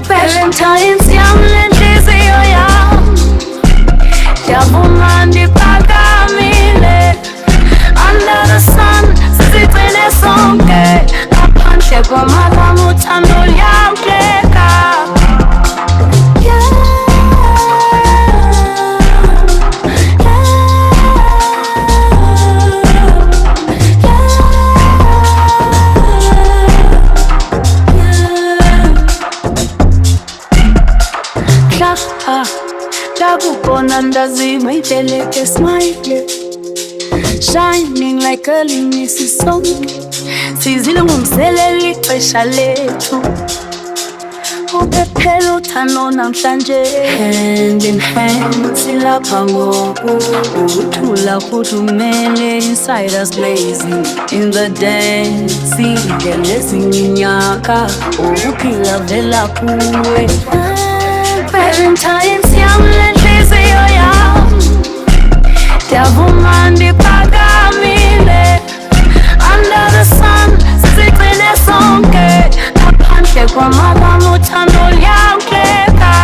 Valentine's yam lenhliziyo yam, ndiyavuma ndiphakamile. Under the sun sizigcine sonke, ngaphandle kwamagama uthando luyamkeka. Ndakubona ndazima ideleke smile, shining like a limisi sonke, sizile ngumseleli ixesha lethu. Uphephela uthando namhlanje, hand in hand silapha ngoku, ukuthula futhumele inside us blazing in the dance. Singele zinginyaka, ukuphila vela kuwe. Valentine's yam lenhliziyo yam, ndiyavuma ndiphakamile. Under the sun sizigcine sonke, ngaphandle kwamagama uthando luyamkeka.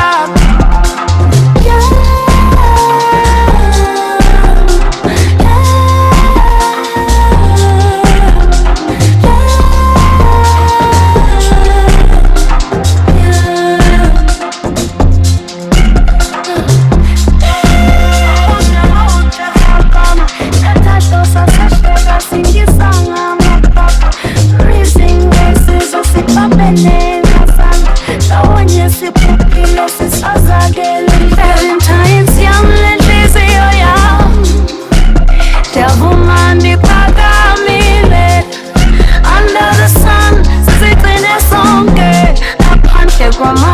Valentine's yam lenhliziyo yam, ndiyavuma ndiphakamile. Under the sun sizigcine sonke, ngaphandle kwama